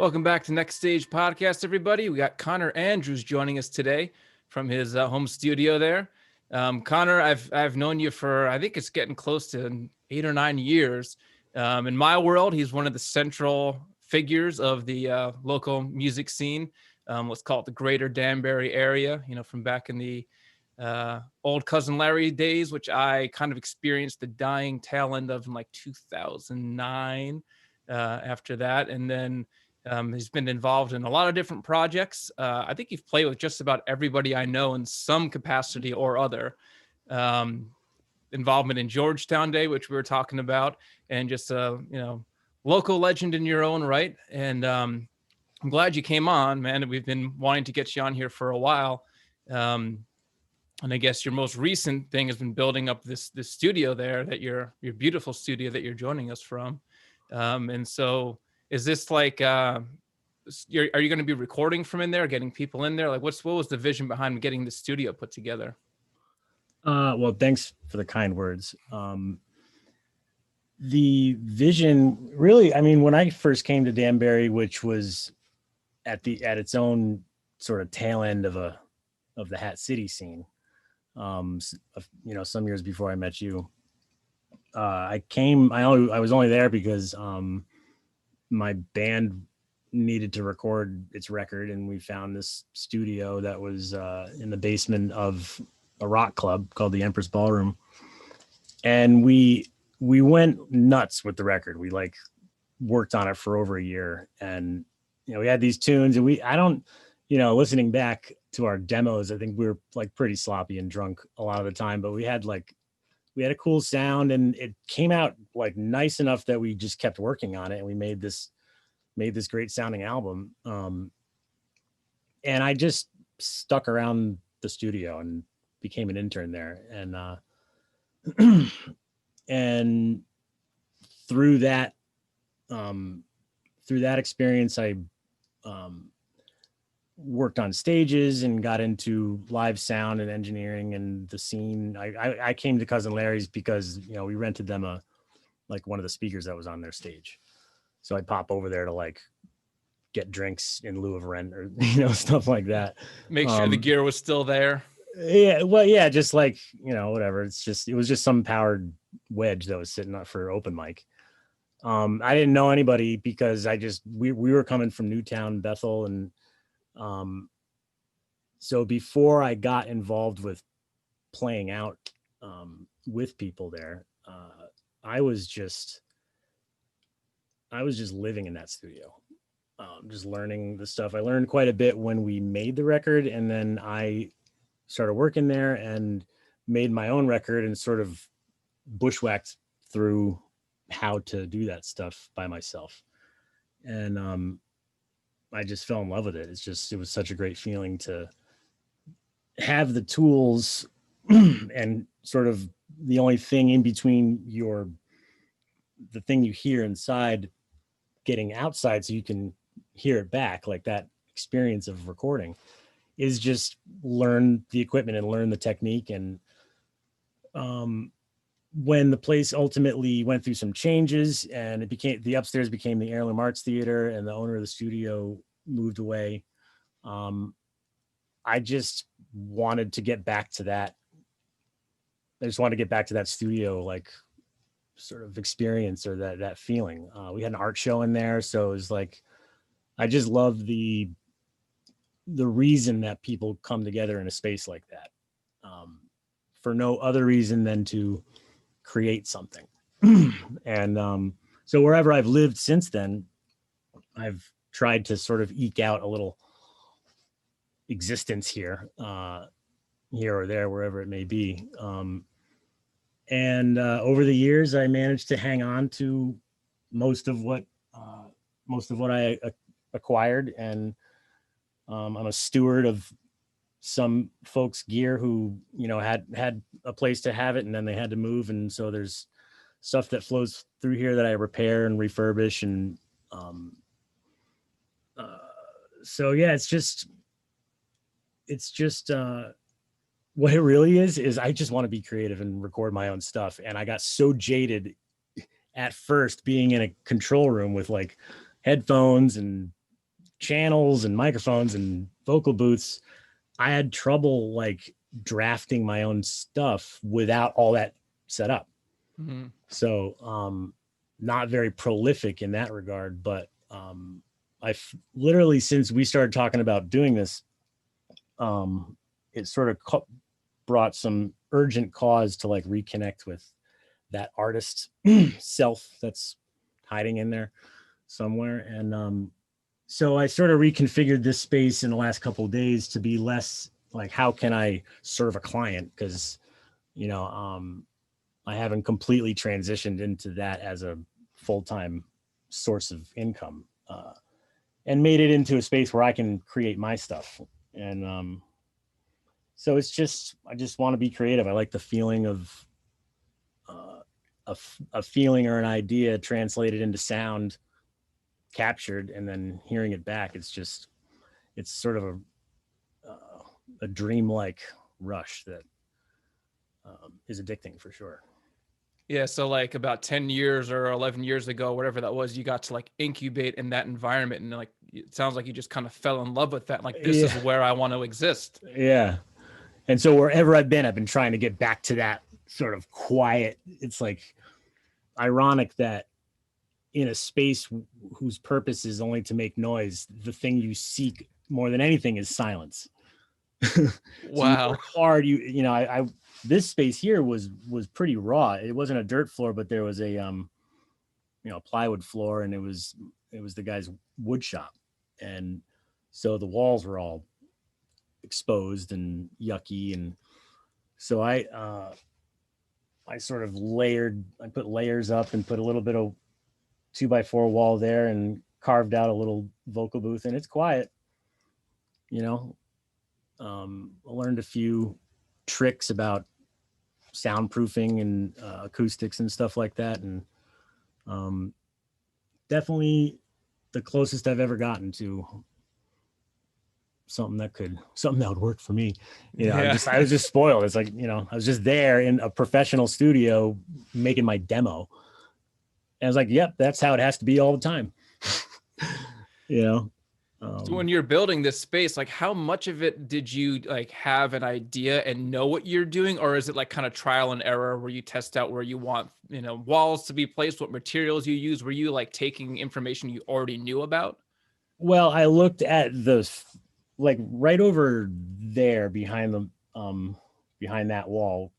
Welcome back to Next Stage Podcast, everybody. We got Conor Andrews joining us today from his home studio there. Conor, I've known you for, I think it's getting close to 8 or 9 years. In my world, he's one of the central figures of the local music scene. Let's call it the greater Danbury area, from back in the old Cousin Larry days, which I kind of experienced the dying tail end of in like 2009 after that. And then he's been involved in a lot of different projects. I think you've played with just about everybody I know in some capacity or other. Involvement in Georgetown Day, which we were talking about, and just a local legend in your own right. And I'm glad you came on, man. We've been wanting to get you on here for a while. And I guess your most recent thing has been building up this studio there, that your beautiful studio that you're joining us from. And so is this like, are you going to be recording from in there, getting people in there? Like what was the vision behind getting the studio put together? Well, thanks for the kind words. The vision really, I mean, when I first came to Danbury, which was at its own sort of tail end of the Hat City scene, some years before I met you, I was only there because my band needed to record its record, and we found this studio that was in the basement of a rock club called the Empress Ballroom, and we went nuts with the record. We worked on it for over a year, and we had these tunes, and listening back to our demos, I think we were pretty sloppy and drunk a lot of the time, but we had a cool sound, and it came out nice enough that we just kept working on it, and we made this great sounding album. And I just stuck around the studio and became an intern there. And, and through that experience, I, worked on stages and got into live sound and engineering and the scene. I came to Cousin Larry's because, we rented them one of the speakers that was on their stage. So I'd pop over there to get drinks in lieu of rent or, stuff like that. Make sure the gear was still there. Yeah. Well, yeah, just whatever. It was just some powered wedge that was sitting up for open mic. I didn't know anybody because we were coming from Newtown, Bethel. And so before I got involved with playing out with people there, I was just living in that studio, just learning the stuff. I learned quite a bit when we made the record, and then I started working there and made my own record and sort of bushwhacked through how to do that stuff by myself. And I just fell in love with it. It was such a great feeling to have the tools and sort of the only thing in between the thing you hear inside getting outside so you can hear it back, like that experience of recording, is just learn the equipment and learn the technique. And when the place ultimately went through some changes and the upstairs became the Heirloom Arts Theater and the owner of the studio moved away, I just wanted to get back to that. I just wanted to get back to that studio, sort of experience or that feeling. We had an art show in there. So it was I just love the reason that people come together in a space like that, for no other reason than to create something. And so wherever I've lived since then, I've tried to sort of eke out a little existence here or there, wherever it may be. And over the years, I managed to hang on to most of what I acquired. And I'm a steward of some folks' gear who, had a place to have it and then they had to move. And so there's stuff that flows through here that I repair and refurbish. And so, yeah, it's just what it really is I just want to be creative and record my own stuff. And I got so jaded at first being in a control room with headphones and channels and microphones and vocal booths, I had trouble like drafting my own stuff without all that set up. Mm-hmm. So not very prolific in that regard, but I've literally, since we started talking about doing this, it sort of brought some urgent cause to like reconnect with that artist self that's hiding in there somewhere. And so I sort of reconfigured this space in the last couple of days to be less like, how can I serve a client? Because, I haven't completely transitioned into that as a full-time source of income, and made it into a space where I can create my stuff. And so it's just, I just want to be creative. I like the feeling of a feeling or an idea translated into sound, captured, and then hearing it back. It's sort of a dreamlike rush that is addicting for sure. Yeah. So like about 10 years or 11 years ago, whatever that was, you got to like incubate in that environment. And like, it sounds like you just kind of fell in love with that. Like, this is where I want to exist. Yeah. And so wherever I've been trying to get back to that sort of quiet. It's like ironic that in a space whose purpose is only to make noise, the thing you seek more than anything is silence. Wow. You work hard. I this space here was pretty raw. It wasn't a dirt floor, but there was a plywood floor, and it was the guy's wood shop, and so the walls were all exposed and yucky, and so I sort of put layers up and put a little bit of 2x4 wall there and carved out a little vocal booth, and it's quiet. I learned a few tricks about soundproofing and acoustics and stuff like that. And definitely the closest I've ever gotten to something that would work for me. I was just spoiled. It's like, I was just there in a professional studio making my demo. And I was like, yep, that's how it has to be all the time. So when you're building this space, like how much of it did you like have an idea and know what you're doing? Or is it like kind of trial and error where you test out where you want, walls to be placed, what materials you use? Were you like taking information you already knew about? Well, I looked at those, like right over there behind that wall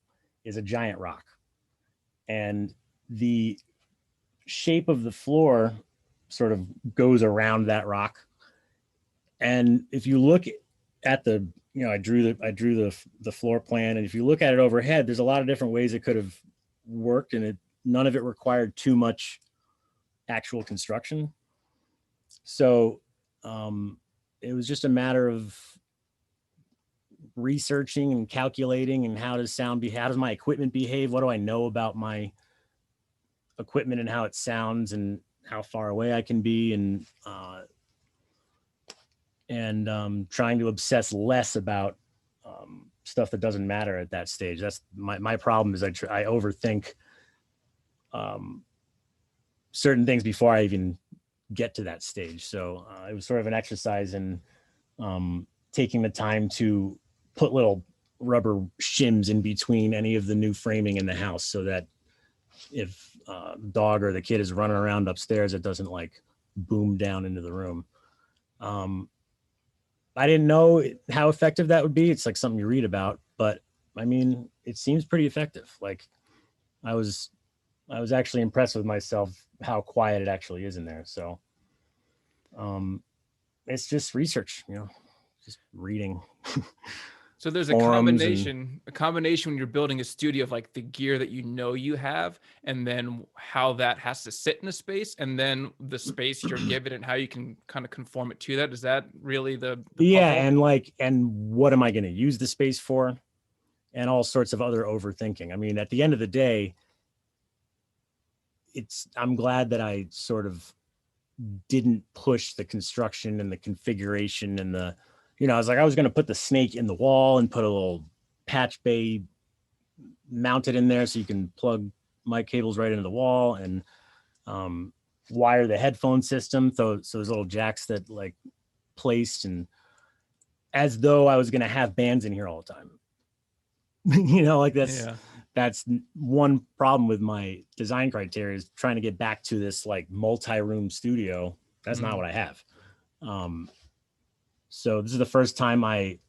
is a giant rock. And the shape of the floor sort of goes around that rock. And if you look at I drew the floor plan, and if you look at it overhead, there's a lot of different ways it could have worked, and none of it required too much actual construction. So it was just a matter of researching and calculating, and how does my equipment behave? What do I know about my equipment and how it sounds and how far away I can be, and trying to obsess less about stuff that doesn't matter at that stage. That's my problem, is I overthink certain things before I even get to that stage. So it was sort of an exercise in taking the time to put little rubber shims in between any of the new framing in the house, so that if the dog or the kid is running around upstairs, it doesn't like boom down into the room. I didn't know how effective that would be. It's like something you read about, but I mean, it seems pretty effective. Like I was actually impressed with myself how quiet it actually is in there. So it's just research, just reading. So there's a combination when you're building a studio of like the gear that you have, and then how that has to sit in a space, and then the space you're given and how you can kind of conform it to that. Is that really the puzzle? And what am I going to use the space for? And all sorts of other overthinking. I mean, at the end of the day, I'm glad that I sort of didn't push the construction and the configuration and I was going to put the snake in the wall and put a little patch bay mounted in there so you can plug mic cables right into the wall, and wire the headphone system. So those little jacks that like placed, and as though I was going to have bands in here all the time. You know, like that's one problem with my design criteria, is trying to get back to this like multi-room studio. That's not what I have. So this is the first time I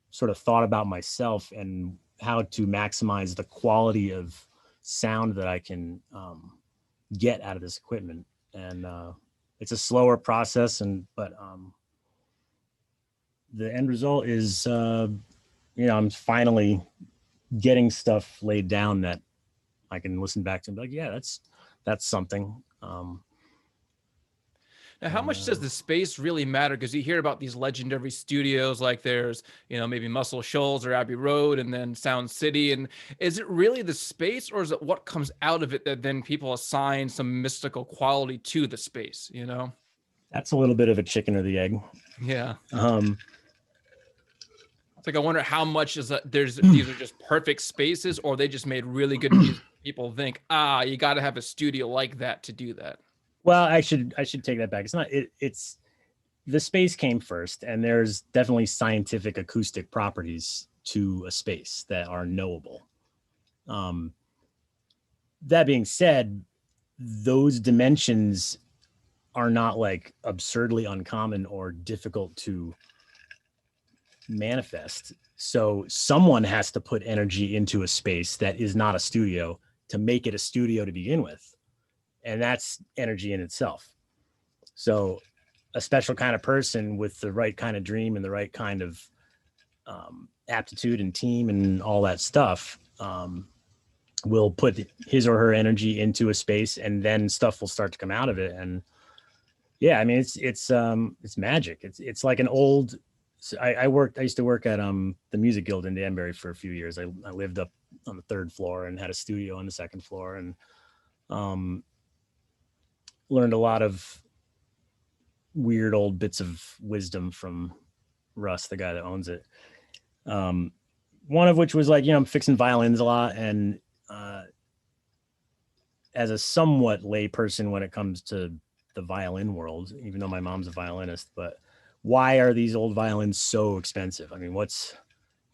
sort of thought about myself and how to maximize the quality of sound that I can get out of this equipment. And it's a slower process, but the end result is, I'm finally getting stuff laid down that I can listen back to and be like, yeah, that's something. Now, how much does the space really matter? Because you hear about these legendary studios, like there's, maybe Muscle Shoals or Abbey Road, and then Sound City. And is it really the space, or is it what comes out of it that then people assign some mystical quality to the space? That's a little bit of a chicken or the egg. Yeah. It's like, I wonder how much is that these are just perfect spaces, or they just made really good music. People think, you got to have a studio like that to do that. Well, I should take that back. It's not, it's the space came first, and there's definitely scientific acoustic properties to a space that are knowable. That being said, those dimensions are not like absurdly uncommon or difficult to manifest. So someone has to put energy into a space that is not a studio to make it a studio to begin with. And that's energy in itself. So a special kind of person with the right kind of dream and the right kind of aptitude and team and all that stuff will put his or her energy into a space, and then stuff will start to come out of it. And yeah, I mean, it's magic. It's like an old, I used to work at the Music Guild in Danbury for a few years. I lived up on the 3rd floor and had a studio on the 2nd floor, and learned a lot of weird old bits of wisdom from Russ, the guy that owns it. One of which was like, I'm fixing violins a lot. And as a somewhat lay person when it comes to the violin world, even though my mom's a violinist, but why are these old violins so expensive? I mean, what's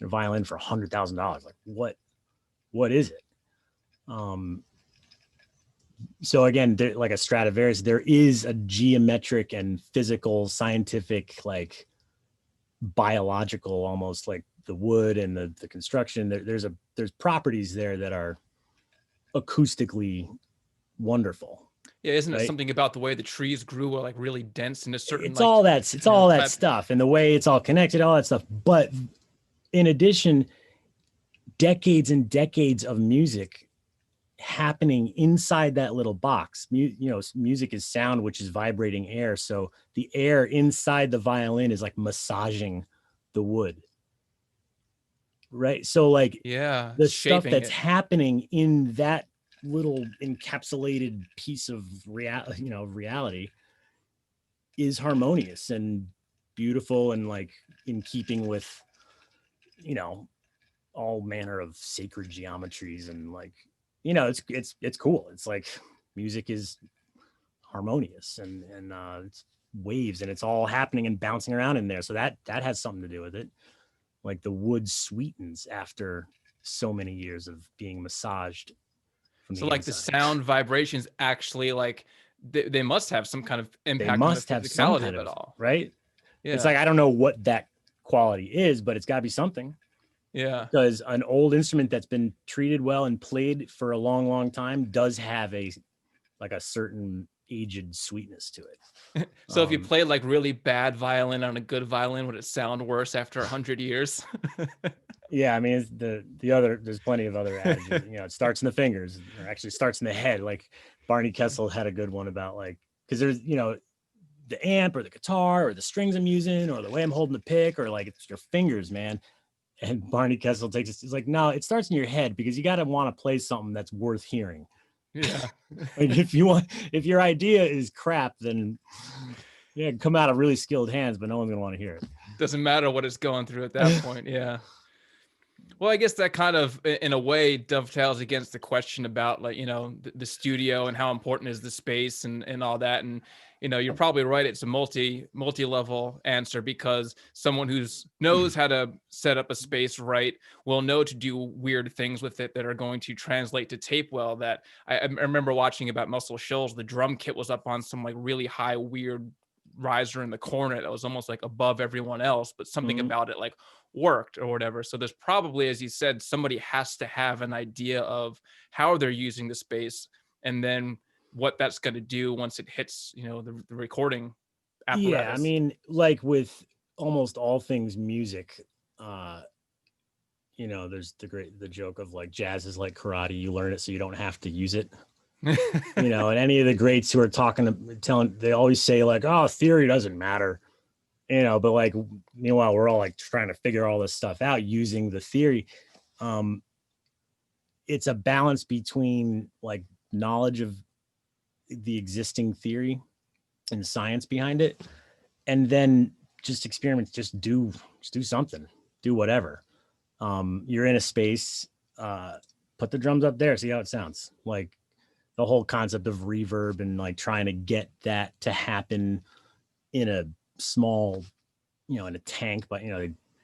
a violin for $100,000? Like what is it? So again, like a Stradivarius, there is a geometric and physical, scientific, like biological, almost like the wood and the construction. There's properties there that are acoustically wonderful. Yeah, isn't it something about the way the trees grew are like really dense in a certain? It's all that stuff, and the way it's all connected, all that stuff. But in addition, decades and decades of music happening inside that little box. Music is sound, which is vibrating air. So the air inside the violin is like massaging the wood. Right. So like, the stuff that's happening in that little encapsulated piece of reality is harmonious and beautiful, and like in keeping with, all manner of sacred geometries, and like, it's cool. It's like music is harmonious, and it's waves, and it's all happening and bouncing around in there. So that has something to do with it. Like the wood sweetens after so many years of being massaged from the inside. The sound vibrations actually, like they must have some kind of impact. They must have some kind of, all right. Yeah. It's like, I don't know what that quality is, but it's got to be something. Yeah. Because an old instrument that's been treated well and played for a long, long time does have a certain aged sweetness to it. So if you play like really bad violin on a good violin, would it sound worse after 100 years? Yeah, I mean, there's plenty of other adages. It starts in the fingers, or actually starts in the head. Like Barney Kessel had a good one about like, because there's, the amp or the guitar or the strings I'm using or the way I'm holding the pick, or like it's your fingers, man. And Barney Kessel takes it. He's like, no, it starts in your head, because you got to want to play something that's worth hearing. Yeah. Like if your idea is crap, then yeah, come out of really skilled hands, but no one's gonna want to hear it. Doesn't matter what it's going through at that point. Yeah. Well, I guess that kind of, in a way, dovetails against the question about, like, the studio and how important is the space and all that. And, you're probably right. It's a multi-level answer, because someone who's knows how to set up a space right will know to do weird things with it that are going to translate to tape well. That I remember watching about Muscle Shoals. The drum kit was up on some like really high, weird riser in the corner that was almost like above everyone else, but something Mhm. about it like worked or whatever. So there's probably, as you said, somebody has to have an idea of how they're using the space, and then what that's going to do once it hits, the recording Yeah, I apparatus. mean, like with almost all things music, uh, there's the joke of like jazz is like karate, you learn it so you don't have to use it. And any of the greats who are they always say like, oh, theory doesn't matter, but like, meanwhile, we're all like trying to figure all this stuff out using the theory. Um, it's a balance between like knowledge of the existing theory and science behind it, and then just experiments, just do something, do whatever. You're in a space, put the drums up there, see how it sounds. Like the whole concept of reverb and like trying to get that to happen in a small, in a tank, but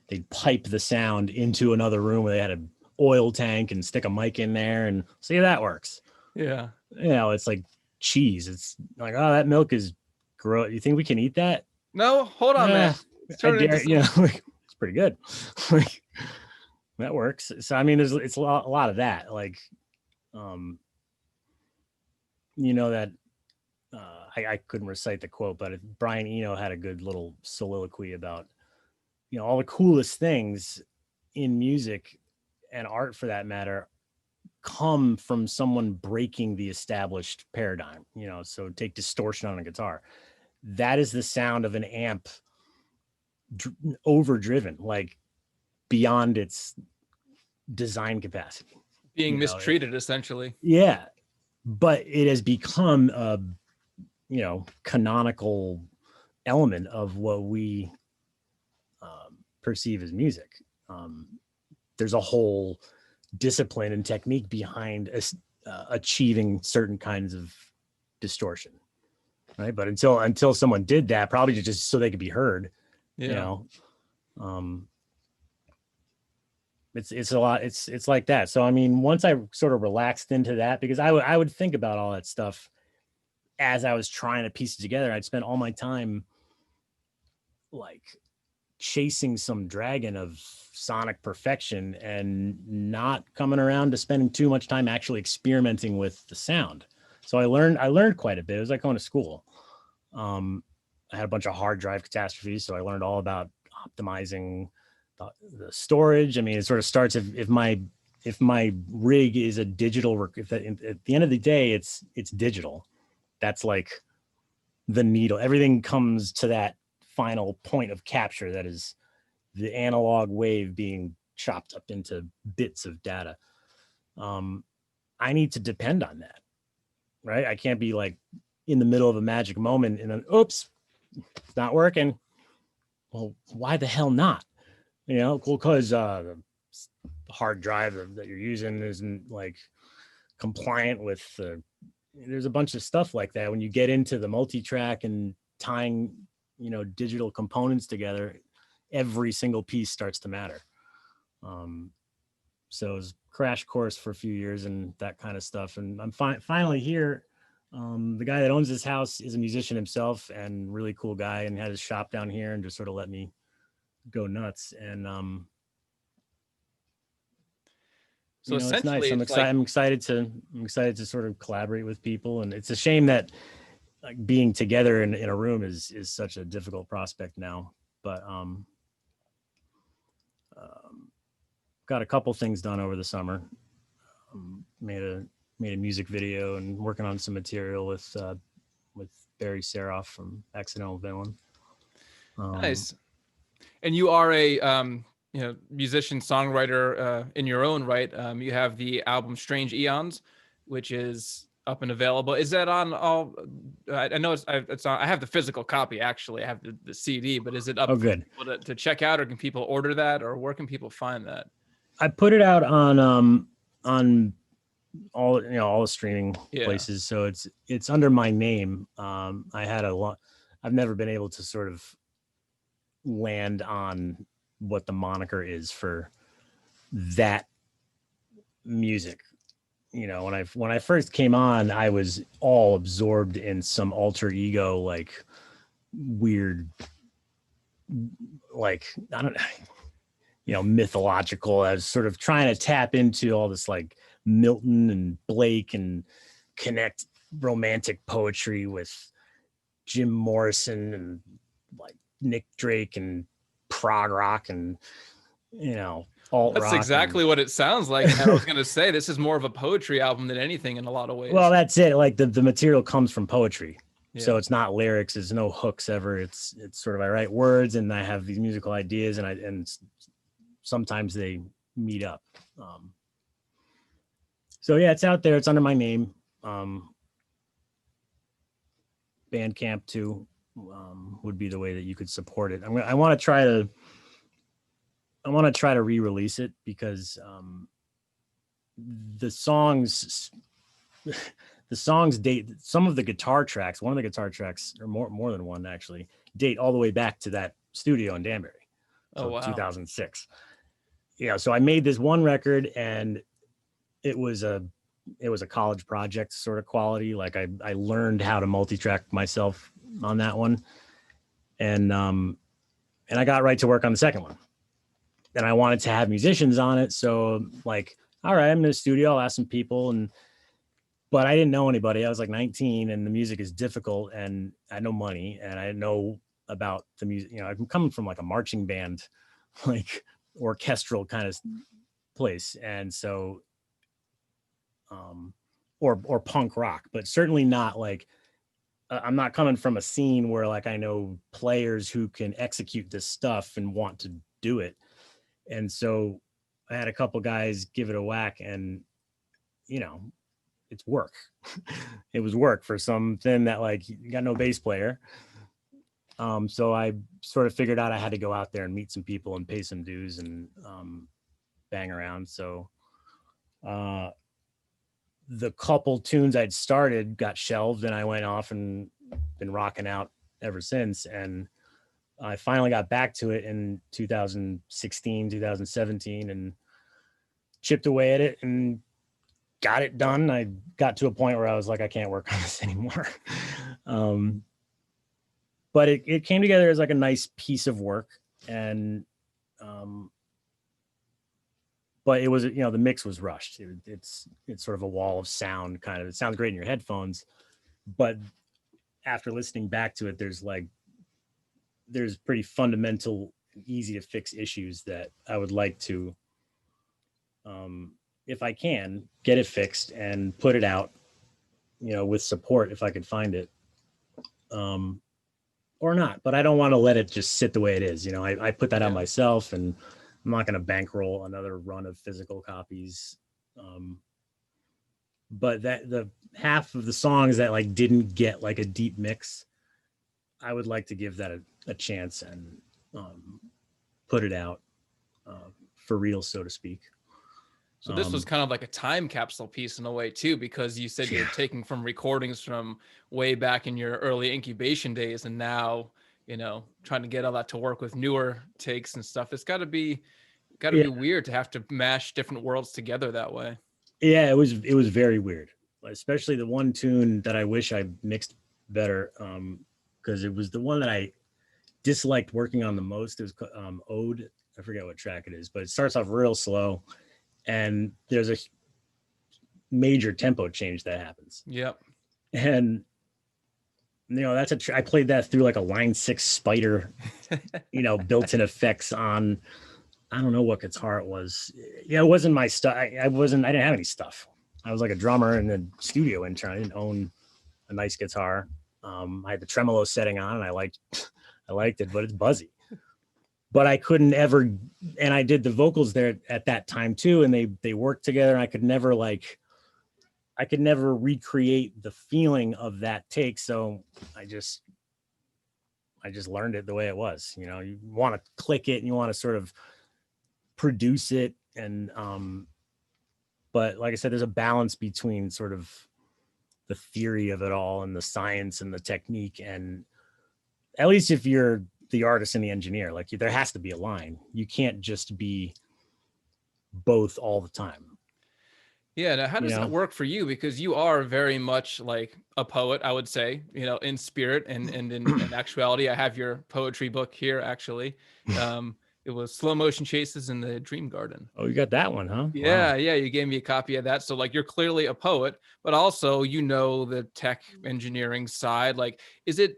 they'd pipe the sound into another room where they had an oil tank and stick a mic in there and see if that works. Yeah. It's like cheese. It's like, oh, that milk is gross. You think we can eat that? No, hold on, man. Let's I turn it into dare, some. it's pretty good. Like that works. So, I mean, it's a lot of that. Like, um, that I couldn't recite the quote, but Brian Eno had a good little soliloquy about, all the coolest things in music and art for that matter come from someone breaking the established paradigm. So take distortion on a guitar. That is the sound of an amp overdriven, like beyond its design capacity. Being It, mistreated, essentially. yeah, but it has become a canonical element of what we perceive as music. There's a whole discipline and technique behind achieving certain kinds of distortion, right? But until someone did that, probably just so they could be heard, Yeah. um, it's a lot. It's like that. So I mean, once I sort of relaxed into that, because I would think about all that stuff as I was trying to piece it together. I'd spend all my time like chasing some dragon of sonic perfection and not coming around to spending too much time actually experimenting with the sound. So I learned quite a bit. It was like going to school. I had a bunch of hard drive catastrophes, so I learned all about optimizing the storage. I mean, it sort of starts if my rig is a digital, at the end of the day, it's digital. That's like the needle. Everything comes to that final point of capture that is the analog wave being chopped up into bits of data. I need to depend on that, right? I can't be like in the middle of a magic moment and then, oops, it's not working. Well, why the hell not? Well, because the hard drive that you're using isn't like compliant with there's a bunch of stuff like that. When you get into the multi-track and tying, digital components together, every single piece starts to matter. So it was crash course for a few years and that kind of stuff. And I'm finally here. The guy that owns this house is a musician himself and really cool guy, and had his shop down here and just sort of let me go nuts. And So it's nice. essentially, it's like, I'm excited to sort of collaborate with people. And it's a shame that like being together in a room is such a difficult prospect now. But got a couple things done over the summer. Made a music video and working on some material with Barry Seroff from Accidental Villain. nice. And you are a musician songwriter in your own right. You have the album Strange Eons, which is up and available. Is that on all? I know it's on. I have the physical copy actually. I have the CD, but is it up Oh, for good. people to check out, or can people order that, or where can people find that? I put it out on all the streaming Yeah. places, so it's under my name. I had a lot. I've never been able to sort of land on what the moniker is for that music. When I first came on, I was all absorbed in some alter ego, like weird, like I don't mythological. I was sort of trying to tap into all this like Milton and Blake and connect romantic poetry with Jim Morrison and like Nick Drake and prog rock and alt That's rock. exactly what it sounds like. And I was going to say, this is more of a poetry album than anything in a lot of ways. Well, that's it. Like the material comes from poetry. Yeah. So it's not lyrics. There's no hooks ever. It's sort of, I write words and I have these musical ideas and sometimes they meet up. So yeah, it's out there. It's under my name. Bandcamp too would be the way that you could support it. I want to try to re-release it because the songs date, some of the guitar tracks, one of the guitar tracks, or more than one actually, date all the way back to that studio in Danbury. So oh, wow. 2006. So I made this one record and it was a college project sort of quality. Like I learned how to multi-track myself on that one. And I got right to work on the second one. And I wanted to have musicians on it. So like, all right, I'm in the studio, I'll ask some people. But I didn't know anybody. I was like 19 and the music is difficult and I had no money and I didn't know about the music. I'm coming from like a marching band, like orchestral kind of place. And so, or punk rock, but certainly not like, I'm not coming from a scene where like I know players who can execute this stuff and want to do it. And so I had a couple guys give it a whack and, it's work. It was work for something that like you got no bass player. So I sort of figured out I had to go out there and meet some people and pay some dues and bang around. So the couple tunes I'd started got shelved and I went off and been rocking out ever since. And I finally got back to it in 2016, 2017 and chipped away at it and got it done. I got to a point where I was like, I can't work on this anymore. But it came together as like a nice piece of work. And, but it was, the mix was rushed. It's sort of a wall of sound kind of, it sounds great in your headphones, but after listening back to it, there's pretty fundamental, easy to fix issues that I would like to, if I can, get it fixed and put it out, with support if I could find it, or not. But I don't want to let it just sit the way it is. I put that out myself, and I'm not going to bankroll another run of physical copies. But that the half of the songs that like didn't get like a deep mix, I would like to give that a chance and put it out for real, so to speak. So this was kind of like a time capsule piece in a way too, because you said you're taking from recordings from way back in your early incubation days, and now, trying to get all that to work with newer takes and stuff. It's got to be weird to have to mash different worlds together that way. Yeah, it was very weird, especially the one tune that I wish I mixed better, because it was the one that I disliked working on the most. It was Ode. I forget what track it is, but it starts off real slow. And there's a major tempo change that happens. Yep. And, that's I played that through like a Line 6 Spider, built-in effects on, I don't know what guitar it was. Yeah, it wasn't my stuff. I didn't have any stuff. I was like a drummer and a studio intern. I didn't own a nice guitar. I had the tremolo setting on and I liked it, but it's buzzy. But I couldn't ever, and I did the vocals there at that time too, and they worked together. And I could never recreate the feeling of that take. So I just learned it the way it was. You want to click it and you want to sort of produce it And but like I said, there's a balance between sort of the theory of it all and the science and the technique. And at least if you're the artist and the engineer, like there has to be a line. You can't just be both all the time. Yeah. Now, how You does that know? work for you? Because you are very much like a poet, I would say, in spirit and in actuality. I have your poetry book here, actually. It was Slow Motion Chases in the Dream Garden. Oh, you got that one, huh? Yeah, Wow. yeah, you gave me a copy of that. So like you're clearly a poet, but also the tech engineering side. Like is it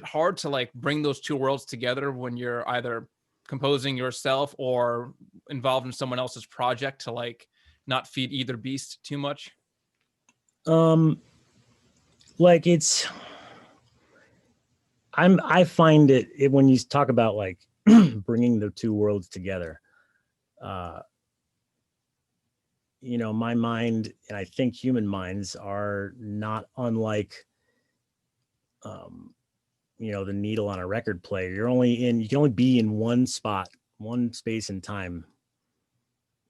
hard to like bring those two worlds together when you're either composing yourself or involved in someone else's project to like not feed either beast too much? Um, like I find it when you talk about like bringing the two worlds together, uh, my mind and I think human minds are not unlike, um, the needle on a record player. You can only be in one spot, one space and time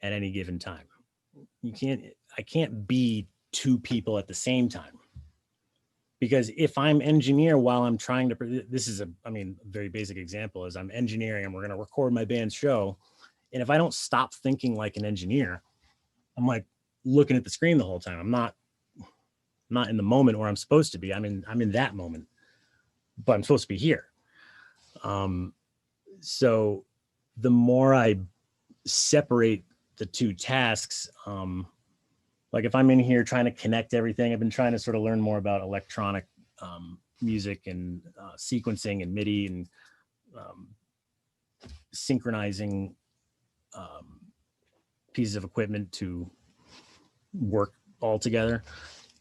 at any given time. I can't be two people at the same time. Because if I'm engineer while I'm trying to, this is a very basic example is I'm engineering and we're going to record my band's show. And if I don't stop thinking like an engineer, I'm like looking at the screen the whole time. I'm not in the moment where I'm supposed to be. I'm in that moment, but I'm supposed to be here. So the more I separate the two tasks, like if I'm in here trying to connect everything, I've been trying to sort of learn more about electronic music and sequencing and MIDI and um, synchronizing pieces of equipment to work all together.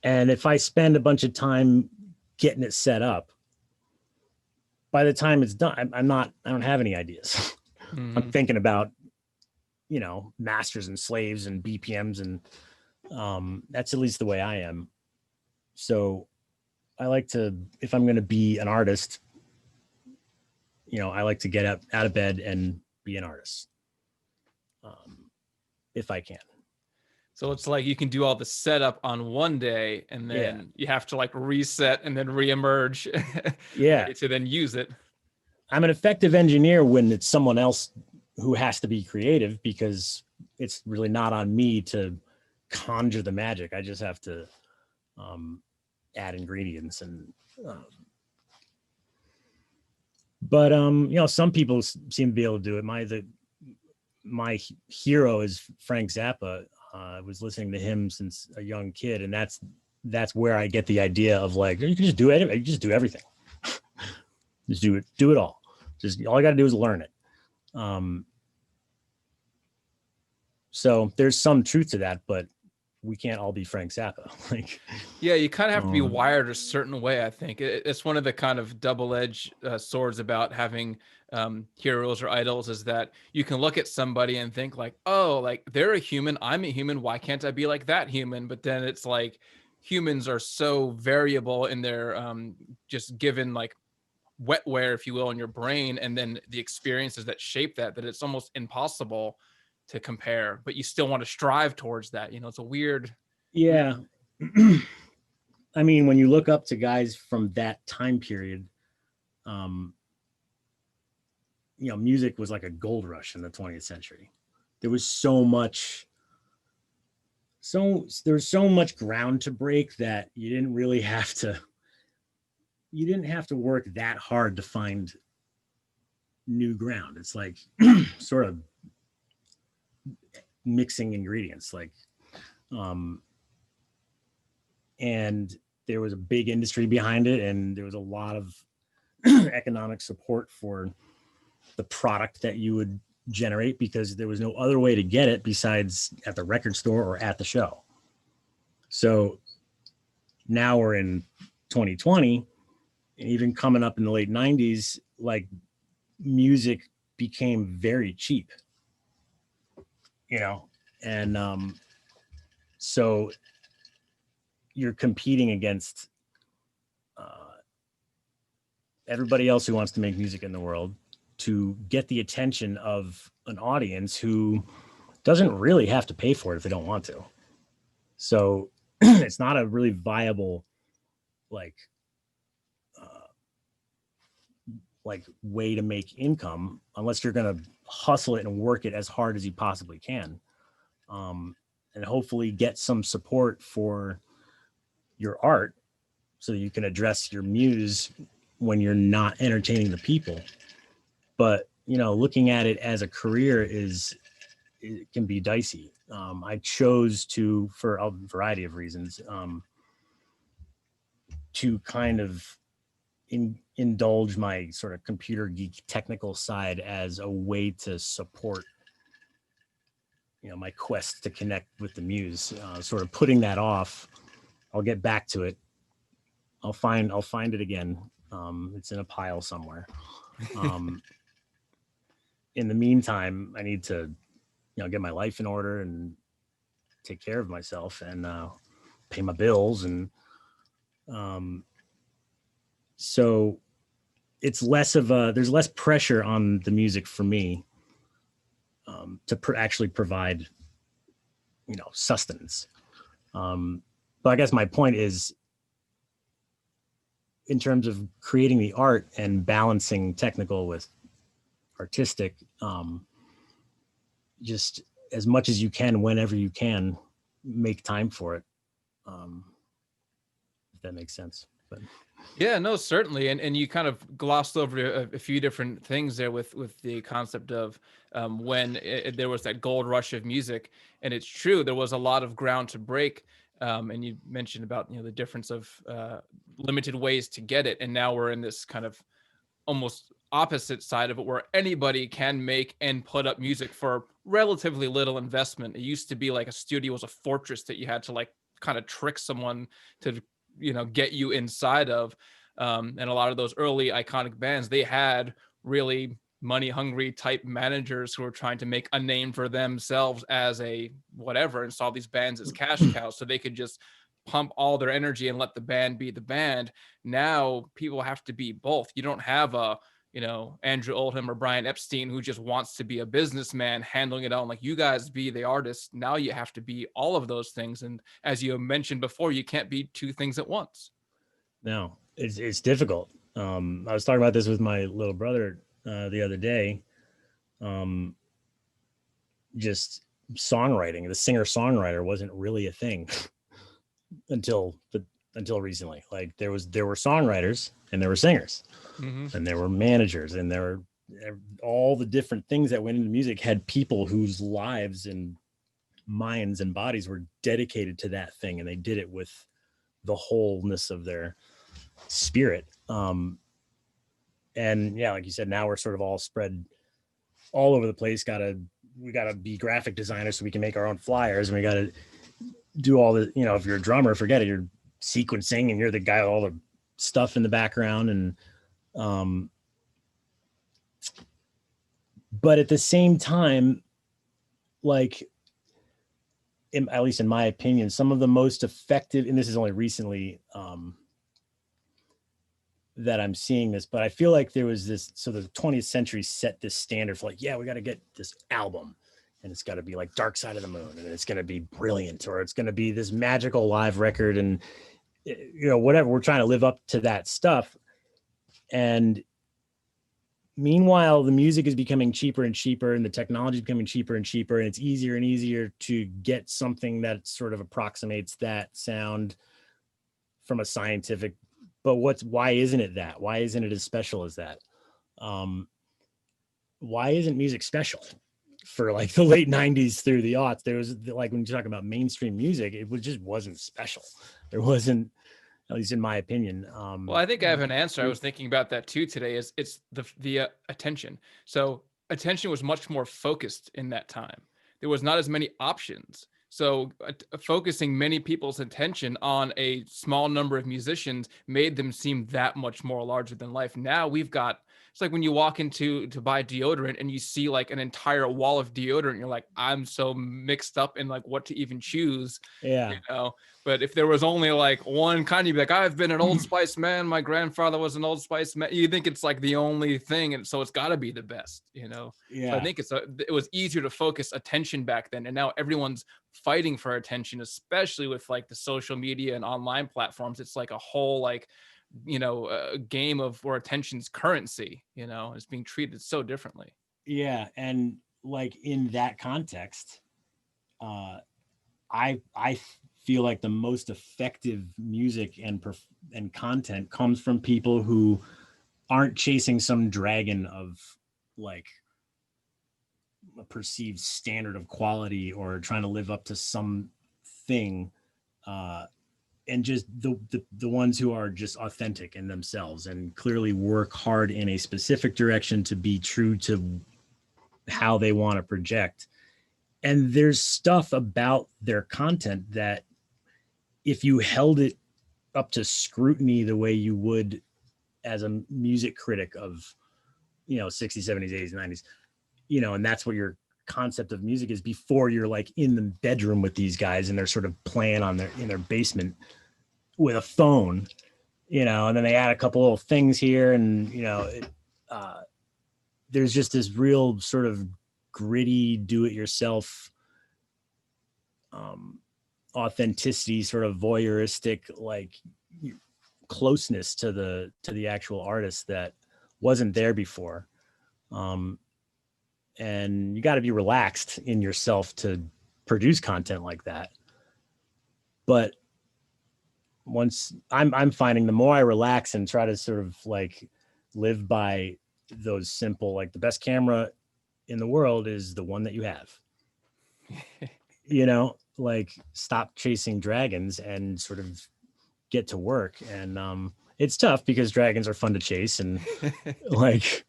And if I spend a bunch of time getting it set up, by the time it's done, I don't have any ideas. I'm Mm-hmm. thinking about, masters and slaves and BPMs. And that's at least the way I am. So I like to, if I'm going to be an artist, I like to get up out of bed and be an artist, if I can. So it's like you can do all the setup on one day and Yeah. then you have to like reset and then reemerge Yeah. ready to then use it. I'm an effective engineer when it's someone else who has to be creative because it's really not on me to conjure the magic. I just have to add ingredients and but some people seem to be able to do it. My hero is Frank Zappa. I was listening to him since a young kid, and that's where I get the idea of like you can just do it. You just do everything. Just do it all. Just all I got to do is learn it. So there's some truth to that, but we can't all be Frank Zappa. Like, yeah, you kind of have to be wired a certain way. I think it's one of the kind of double-edged swords about having heroes or idols is that you can look at somebody and think like, oh, like they're a human, I'm a human, why can't I be like that human? But then it's like humans are so variable in their just given like wetware, if you will, in your brain, and then the experiences that shape that it's almost impossible to compare, but you still want to strive towards that. It's a weird. yeah. I mean, when you look up to guys from that time period, music was like a gold rush in the 20th century. There was there's so much ground to break that you didn't have to work that hard to find new ground. It's like sort of mixing ingredients, like and there was a big industry behind it, and there was a lot of economic support for the product that you would generate because there was no other way to get it besides at the record store or at the show. So now we're in 2020, and even coming up in the late 90s, like music became very cheap, and so you're competing against everybody else who wants to make music in the world to get the attention of an audience who doesn't really have to pay for it if they don't want to. So it's not a really viable like way to make income unless you're going to hustle it and work it as hard as you possibly can, and hopefully get some support for your art so that you can address your muse when you're not entertaining the people. But looking at it as a career it can be dicey. I chose to, for a variety of reasons, to kind of indulge my sort of computer geek technical side as a way to support my quest to connect with the muse. Sort of putting that off. I'll get back to it. I'll find it again. It's in a pile somewhere. In the meantime, I need to get my life in order and take care of myself and pay my bills. And so it's less of there's less pressure on the music for me to actually provide, sustenance. But I guess my point is, in terms of creating the art and balancing technical with artistic, just as much as you can, whenever you can, make time for it. If that makes sense. But yeah, no, certainly. And you kind of glossed over a few different things there with the concept of when there was that gold rush of music. And it's true, there was a lot of ground to break. And you mentioned about, the difference of limited ways to get it. And now we're in this kind of almost opposite side of it where anybody can make and put up music for relatively little investment. It used to be like a studio was a fortress that you had to like kind of trick someone to get you inside of, and a lot of those early iconic bands, they had really money hungry type managers who were trying to make a name for themselves as a whatever, and saw these bands as cash cows so they could just pump all their energy and let the band be the band. Now people have to be both. You don't have a Andrew Oldham or Brian Epstein who just wants to be a businessman handling it all. Like, you guys be the artists. Now you have to be all of those things. And as you mentioned before, you can't be two things at once. No, it's difficult. I was talking about this with my little brother the other day. Just songwriting, the singer-songwriter wasn't really a thing until recently. Like there were songwriters and there were singers, and there were managers, and there were all the different things that went into music had people whose lives and minds and bodies were dedicated to that thing, and they did it with the wholeness of their spirit. And yeah, like you said, now we're sort of all spread all over the place. We gotta be graphic designers so we can make our own flyers, and we gotta do all the, if you're a drummer, forget it, you're sequencing and you're the guy with all the stuff in the background. And but at the same time, like at least in my opinion, some of the most effective, and this is only recently that I'm seeing this, but I feel like there was this, so the 20th century set this standard for like, yeah, we got to get this album and it's got to be like Dark Side of the Moon, and it's going to be brilliant, or it's going to be this magical live record, and whatever. We're trying to live up to that stuff. And meanwhile, the music is becoming cheaper and cheaper, and the technology is becoming cheaper and cheaper, and it's easier and easier to get something that sort of approximates that sound from a scientific. But why isn't it that? Why isn't it as special as that? Why isn't music special? For like the late 90s through the aughts, there was, like, when you talk about mainstream music, it just wasn't special. There wasn't, at least in my opinion. Well, I think I have an answer. I was thinking about that too today. It's the attention. So attention was much more focused in that time. There was not as many options. So focusing many people's attention on a small number of musicians made them seem that much more larger than life. Now we've got It's like when you walk into to buy deodorant and you see like an entire wall of deodorant, you're like, I'm so mixed up in like what to even choose, Yeah. you know. But if there was only like one kind, you'd be like, I've been an Old Spice man, my grandfather was an Old Spice man. You think it's like the only thing, and so it's got to be the best, you know. So I Yeah. think it was easier to focus attention back then, and now everyone's fighting for attention, especially with like the social media and online platforms. It's like a whole like, you know, a game of where attention's currency, you know, it's being treated so differently. Yeah. And like in that context, I feel like the most effective music and content comes from people who aren't chasing some dragon of like a perceived standard of quality or trying to live up to some thing, and just the ones who are just authentic in themselves and clearly work hard in a specific direction to be true to how they want to project. And there's stuff about their content that if you held it up to scrutiny the way you would as a music critic of, you know, 60s, 70s, 80s, 90s, you know, and that's what your concept of music is before you're like in the bedroom with these guys and they're sort of playing on in their basement with a phone, you know, and then they add a couple little things here and, you know, there's just this real sort of gritty, do-it-yourself authenticity, sort of voyeuristic, like closeness to the actual artist that wasn't there before. And you got to be relaxed in yourself to produce content like that. But once I'm finding the more I relax and try to sort of like live by those simple, like the best camera in the world is the one that you have. You know, like stop chasing dragons and sort of get to work. And it's tough because dragons are fun to chase and like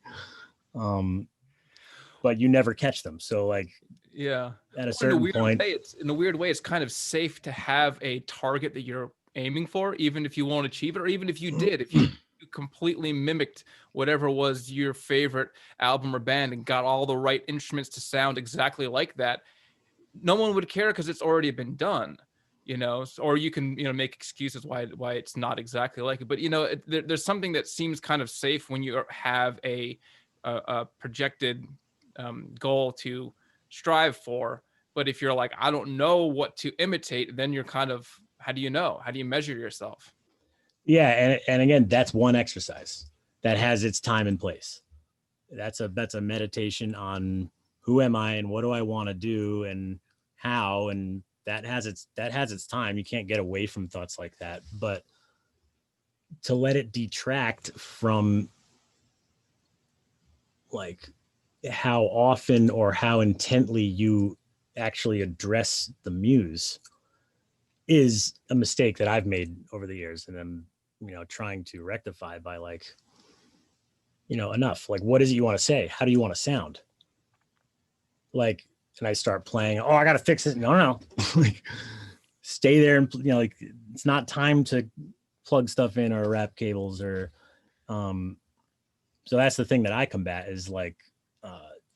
but you never catch them. So like, Yeah. at a certain point, In a weird way, it's kind of safe to have a target that you're aiming for, even if you won't achieve it, or even if you did, if you completely mimicked whatever was your favorite album or band and got all the right instruments to sound exactly like that, no one would care because it's already been done, you know. Or you can, you know, make excuses why it's not exactly like it. But you know, there's something that seems kind of safe when you have a projected goal to strive for. But if you're like, I don't know what to imitate, then you're kind of, how do you know? How do you measure yourself? yeah, and again, that's one exercise that has its time and place. That's a meditation on who am I and what do I want to do and how, and that has its time. You can't get away from thoughts like that, but to let it detract from like how often or how intently you actually address the muse is a mistake that I've made over the years, and I'm, you know, trying to rectify by like, you know, enough. Like, what is it you want to say? How do you want to sound? Like, and I start playing. Oh, I got to fix it. No. Like, stay there and, you know, like it's not time to plug stuff in or wrap cables or. So that's the thing that I combat is like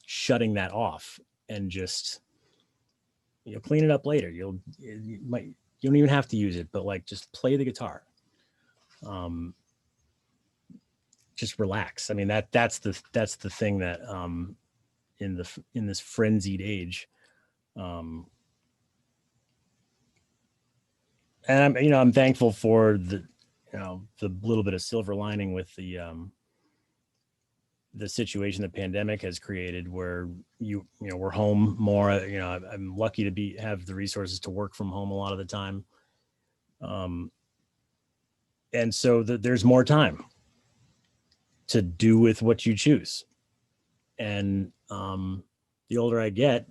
shutting that off and just, you know, clean it up later. You don't even have to use it, but like just play the guitar. Just relax. I mean, that's the thing that in this frenzied age, and I'm thankful for the little bit of silver lining with the situation the pandemic has created, where we're home more. I'm lucky to have the resources to work from home a lot of the time, and so there's more time to do with what you choose. And the older I get,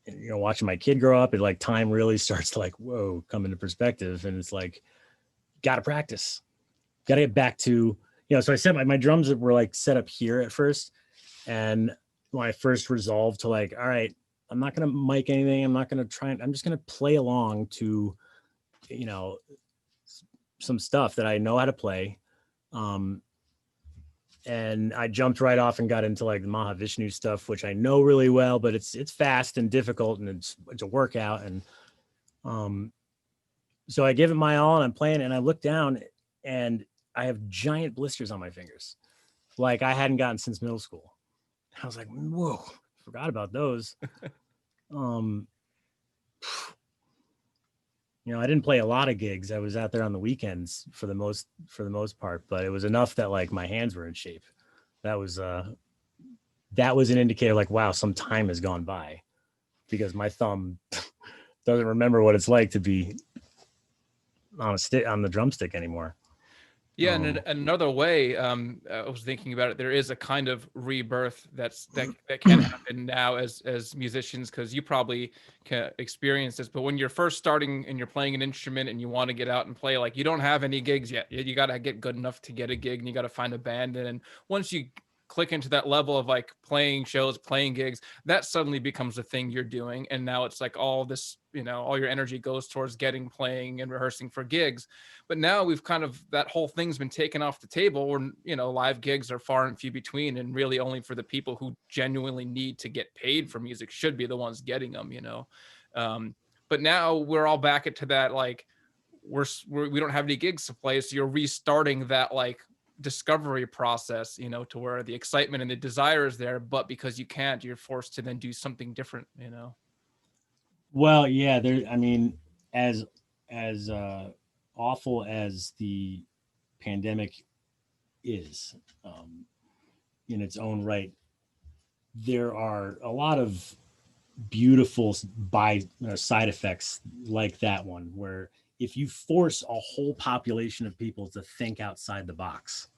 watching my kid grow up, it like time really starts to like, whoa, come into perspective. And it's like, got to practice, got to get back to, so I set my drums were like set up here at first. And when I first resolved to like, all right, I'm not going to mic anything. I'm not going to try. I'm just going to play along to, some stuff that I know how to play. and I jumped right off and got into like the Mahavishnu stuff, which I know really well, but it's fast and difficult, and it's a workout. And so I give it my all, and I'm playing, and I look down, and I have giant blisters on my fingers, like I hadn't gotten since middle school. I was like, whoa, forgot about those. I didn't play a lot of gigs. I was out there on the weekends for the most part, but it was enough that like my hands were in shape. That was an indicator, like, wow, some time has gone by, because my thumb doesn't remember what it's like to be on the drumstick anymore. Yeah, and another way, I was thinking about it. There is a kind of rebirth that can happen now as musicians, because you probably can experience this. But when you're first starting and you're playing an instrument and you want to get out and play, like you don't have any gigs yet. You got to get good enough to get a gig, and you got to find a band. And once you click into that level of like playing shows, playing gigs, that suddenly becomes the thing you're doing. And now it's like all this, all your energy goes towards playing and rehearsing for gigs. But now we've that whole thing's been taken off the table, where, live gigs are far and few between, and really only for the people who genuinely need to get paid for music should be the ones getting them, but now we're all back into that, like we don't have any gigs to play. So you're restarting that like discovery process, to where the excitement and the desire is there, but because you can't, you're forced to then do something different. Well, yeah, as awful as the pandemic is, in its own right, there are a lot of beautiful side effects like that one, where if you force a whole population of people to think outside the box,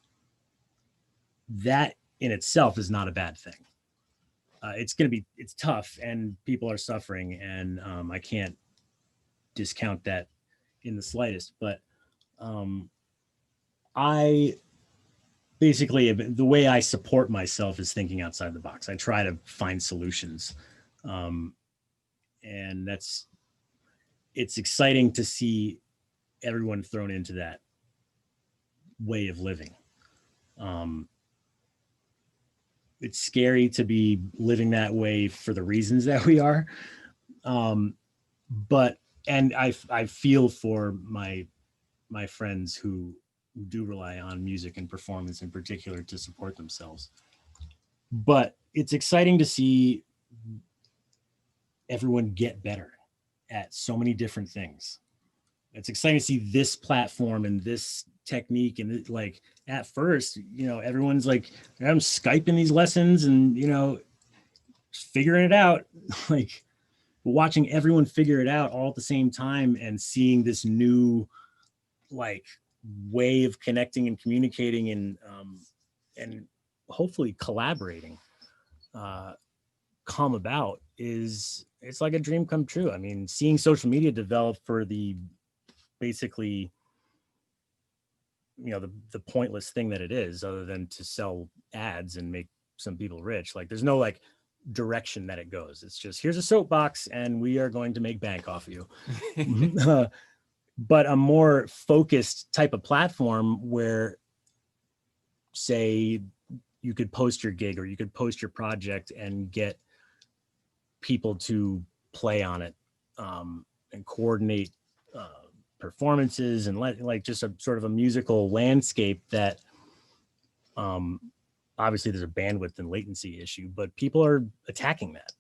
that in itself is not a bad thing. It's tough, and people are suffering, and I can't discount that in the slightest. But I basically, the way I support myself is thinking outside the box. I try to find solutions, and it's exciting to see everyone thrown into that way of living. It's scary to be living that way for the reasons that we are. But I feel for my friends who do rely on music and performance in particular to support themselves. But it's exciting to see everyone get better at so many different things. It's exciting to see this platform and this technique, and like at first, everyone's like, I'm Skyping these lessons and figuring it out. Like, watching everyone figure it out all at the same time, and seeing this new like way of connecting and communicating and hopefully collaborating come about, it's like a dream come true. I mean, seeing social media develop for the basically the pointless thing that it is, other than to sell ads and make some people rich. Like, there's no like direction that it goes. It's just, here's a soapbox and we are going to make bank off of you. But a more focused type of platform where, say, you could post your gig or you could post your project and get people to play on it, and coordinate performances, and like just a sort of a musical landscape that obviously there's a bandwidth and latency issue, but people are attacking that.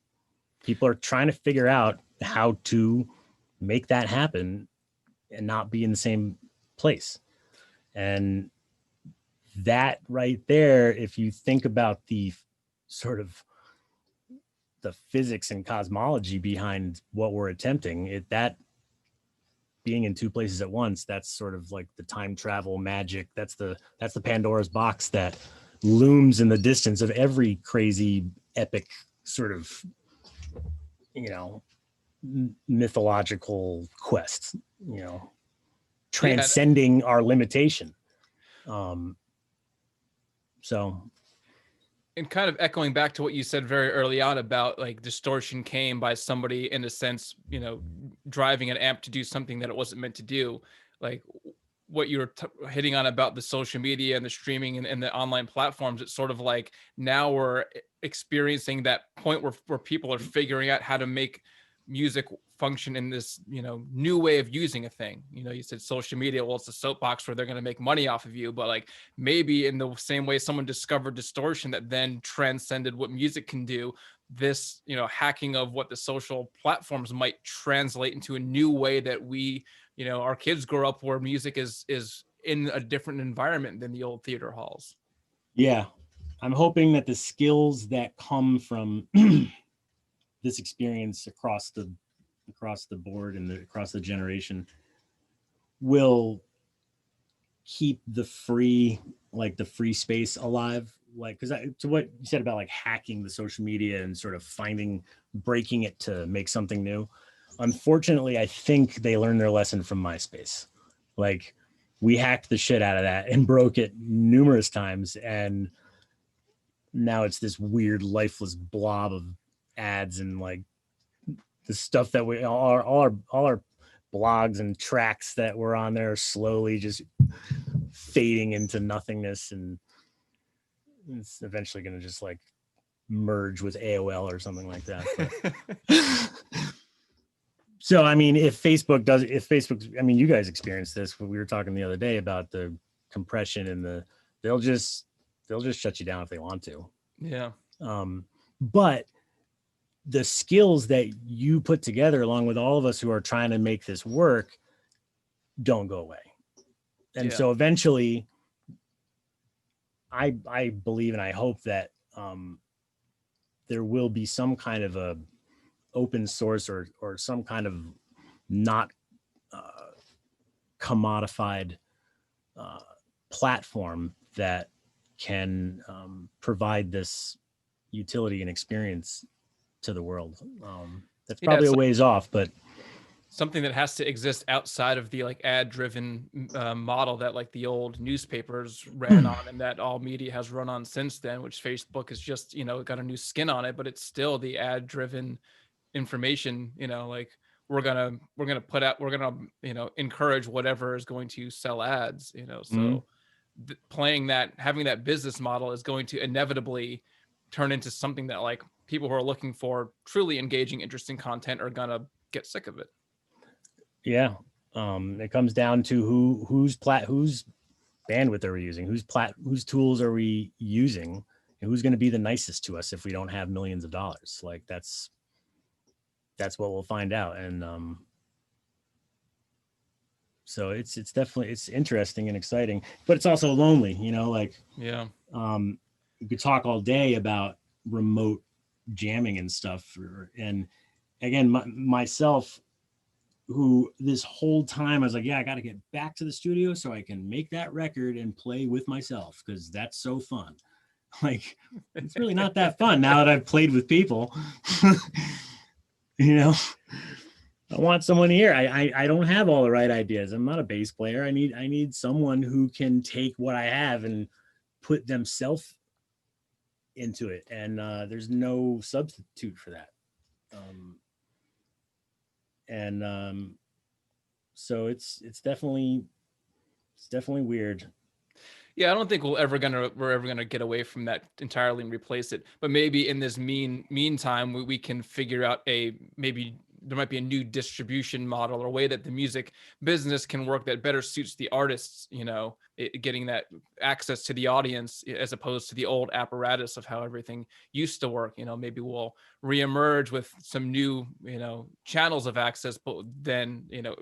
People are trying to figure out how to make that happen and not be in the same place. And that right there, if you think about the sort of the physics and cosmology behind what we're attempting, that being in two places at once, that's sort of like the time travel magic. That's the Pandora's box that looms in the distance of every crazy epic sort of, mythological quest, transcending our limitation. So, and kind of echoing back to what you said very early on about like distortion came by somebody, in a sense, driving an amp to do something that it wasn't meant to do. Like, what you're hitting on about the social media and the streaming and the online platforms, it's sort of like now we're experiencing that point where people are figuring out how to make music function in this, you know, new way of using a thing. You know, you said social media, well, it's a soapbox where they're going to make money off of you, but like maybe in the same way someone discovered distortion that then transcended what music can do, this, you know, hacking of what the social platforms might translate into a new way that we, you know, our kids grow up where music is in a different environment than the old theater halls. Yeah, I'm hoping that the skills that come from this experience across the board and across the generation will keep the free space alive. Like, because to what you said about like hacking the social media and sort of breaking it to make something new. Unfortunately, I think they learned their lesson from MySpace. Like, we hacked the shit out of that and broke it numerous times, and now it's this weird lifeless blob of ads and like the stuff that we all our blogs and tracks that were on there are slowly just fading into nothingness, and it's eventually going to just like merge with AOL or something like that. So, I mean, if Facebook, I mean, you guys experienced this, we were talking the other day about the compression and they'll just shut you down if they want to. Yeah. But the skills that you put together along with all of us who are trying to make this work don't go away. And so eventually I believe and I hope that there will be some kind of a open source or some kind of not commodified platform that can provide this utility and experience to the world. That's probably a ways off, but something that has to exist outside of the like ad driven model that like the old newspapers ran on and that all media has run on since then, which Facebook has just, you know, got a new skin on it, but it's still the ad driven information, you know, like we're gonna put out, we're gonna, you know, encourage whatever is going to sell ads, you know, so playing that, having that business model is going to inevitably turn into something that like people who are looking for truly engaging, interesting content are gonna get sick of it. Yeah. It comes down to whose bandwidth are we using, whose tools are we using, and who's going to be the nicest to us if we don't have millions of dollars. Like that's what we'll find out. And so it's definitely, it's interesting and exciting, but it's also lonely, you know, like you could talk all day about remote jamming and stuff. And again, myself, who this whole time I was like, yeah, I got to get back to the studio so I can make that record and play with myself, because that's so fun. Like, it's really not that fun now that I've played with people. You know, I want someone here. I don't have all the right ideas. I'm not a bass player. I need someone who can take what I have and put themselves into it. And there's no substitute for that. So it's definitely weird. Yeah, I don't think we're ever gonna get away from that entirely and replace it. But maybe in this meantime, we can figure out maybe there might be a new distribution model or a way that the music business can work that better suits the artists, you know, getting that access to the audience as opposed to the old apparatus of how everything used to work. You know, maybe we'll reemerge with some new, you know, channels of access, but then, you know,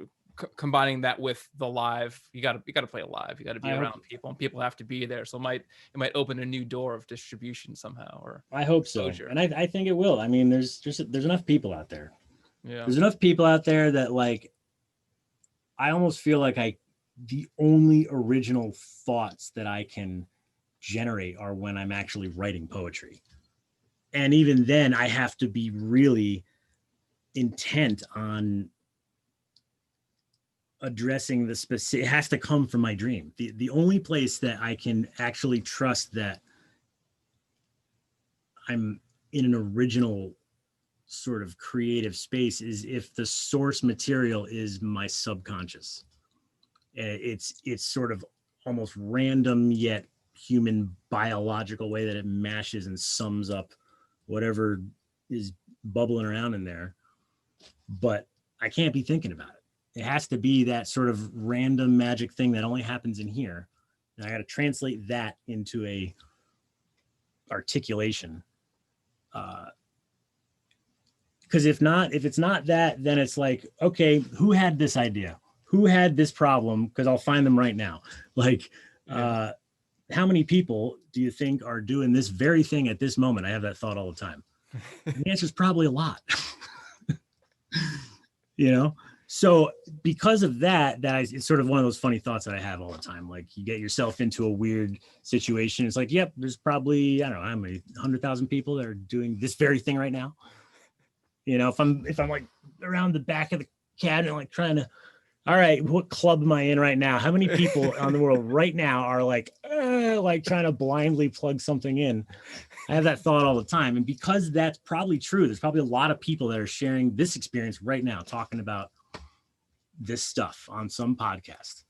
combining that with the live, you got to play it live. You got to be around people, and people have to be there. So it might open a new door of distribution somehow. Or I hope so, and I think it will. I mean, there's enough people out there. Yeah, there's enough people out there that like, I almost feel like the only original thoughts that I can generate are when I'm actually writing poetry, and even then, I have to be really intent on addressing the specific. It has to come from my dream. The only place that I can actually trust that I'm in an original sort of creative space is if the source material is my subconscious. It's sort of almost random yet human biological way that it mashes and sums up whatever is bubbling around in there. But I can't be thinking about it. It has to be that sort of random magic thing that only happens in here. And I got to translate that into a articulation. Because if it's not that, then it's like, okay, who had this idea? Who had this problem? Because I'll find them right now. Like, how many people do you think are doing this very thing at this moment? I have that thought all the time. And the answer is probably a lot. You know? So because of that, it's sort of one of those funny thoughts that I have all the time. Like, you get yourself into a weird situation. It's like, yep, there's probably, I don't know how many 100,000 people that are doing this very thing right now. You know, if I'm like around the back of the cabinet, like trying to, all right, what club am I in right now? How many people on the world right now are like trying to blindly plug something in? I have that thought all the time. And because that's probably true, there's probably a lot of people that are sharing this experience right now, talking about this stuff on some podcast.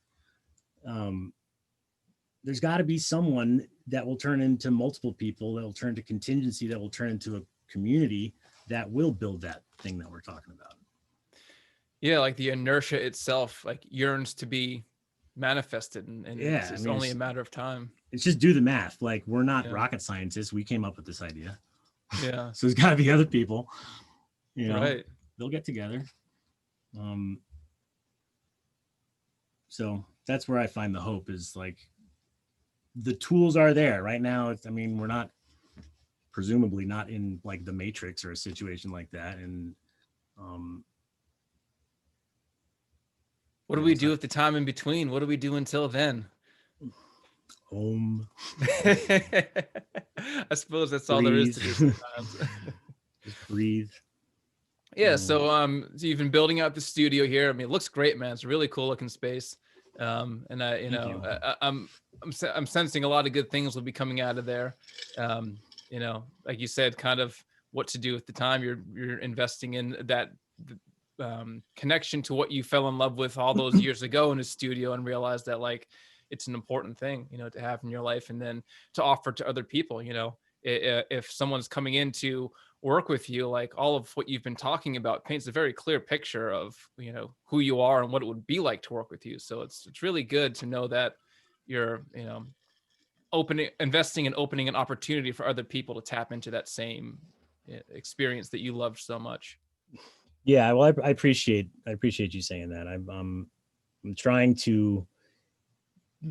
There's got to be someone that will turn into multiple people, that will turn to contingency, that will turn into a community that will build that thing that we're talking about. Yeah, like the inertia itself, like yearns to be manifested, and yeah, it's only a matter of time. It's just do the math. Like, we're not rocket scientists. We came up with this idea. Yeah. So there's got to be other people, you know, right. They'll get together. So that's where I find the hope is, like, the tools are there right now. I mean, we're not, presumably not in like the Matrix or a situation like that. And what do we do with the time in between? What do we do until then? I suppose that's all there is to do sometimes. Just breathe. Yeah. So you've been building out the studio here. I mean, it looks great, man. It's a really cool looking space. And I'm sensing a lot of good things will be coming out of there. You know, like you said, kind of what to do with the time. You're investing in that connection to what you fell in love with all those years ago in a studio, and realized that, like, it's an important thing, you know, to have in your life, and then to offer to other people. You know, if someone's coming in to work with you, like, all of what you've been talking about paints a very clear picture of, you know, who you are and what it would be like to work with you. So it's really good to know that you're, you know, investing and opening an opportunity for other people to tap into that same experience that you loved so much. Yeah, well, I appreciate you saying that. I'm trying to,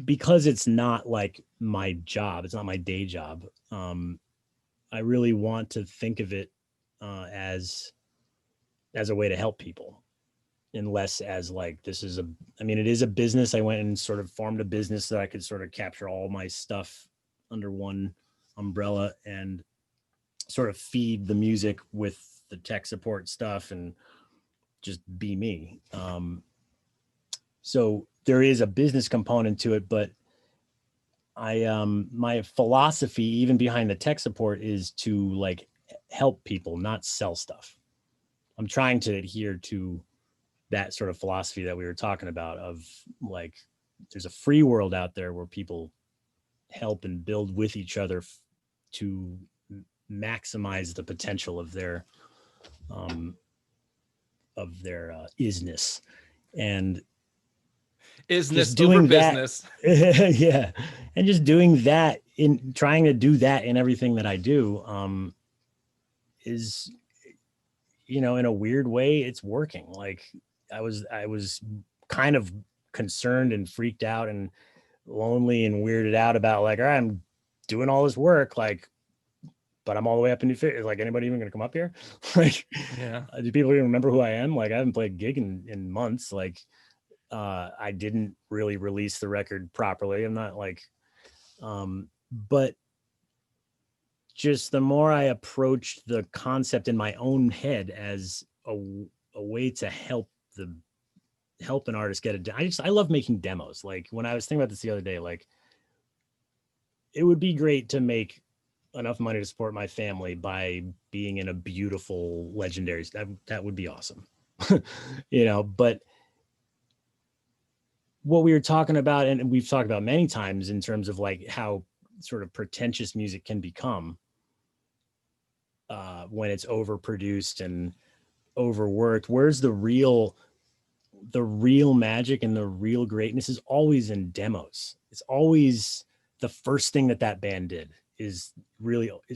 because it's not like my job, it's not my day job. I really want to think of it as a way to help people, and less as like, it is a business. I went and sort of formed a business that I could sort of capture all my stuff under one umbrella and sort of feed the music with the tech support stuff and just be me. So there is a business component to it, but my philosophy, even behind the tech support, is to like help people, not sell stuff. I'm trying to adhere to that sort of philosophy that we were talking about, of like, there's a free world out there where people help and build with each other to maximize the potential of their isness, and isness over business. Yeah. And just doing that, in trying to do that in everything that I do, is, you know, in a weird way, it's working. Like, I was kind of concerned and freaked out and lonely and weirded out about, like, all right, I'm doing all this work, like, but I'm all the way up in New York. Like, anybody even going to come up here? Like, yeah. Do people even remember who I am? Like, I haven't played a gig in months. Like, I didn't really release the record properly. I'm not like, but just the more I approached the concept in my own head as a way to help an artist get it. I love making demos. Like, when I was thinking about this the other day, like, it would be great to make enough money to support my family by being in a beautiful legendary, that would be awesome. You know, but what we were talking about, and we've talked about many times in terms of like how sort of pretentious music can become when it's overproduced and overworked. Where's the real magic and the real greatness is always in demos. It's always the first thing that band did is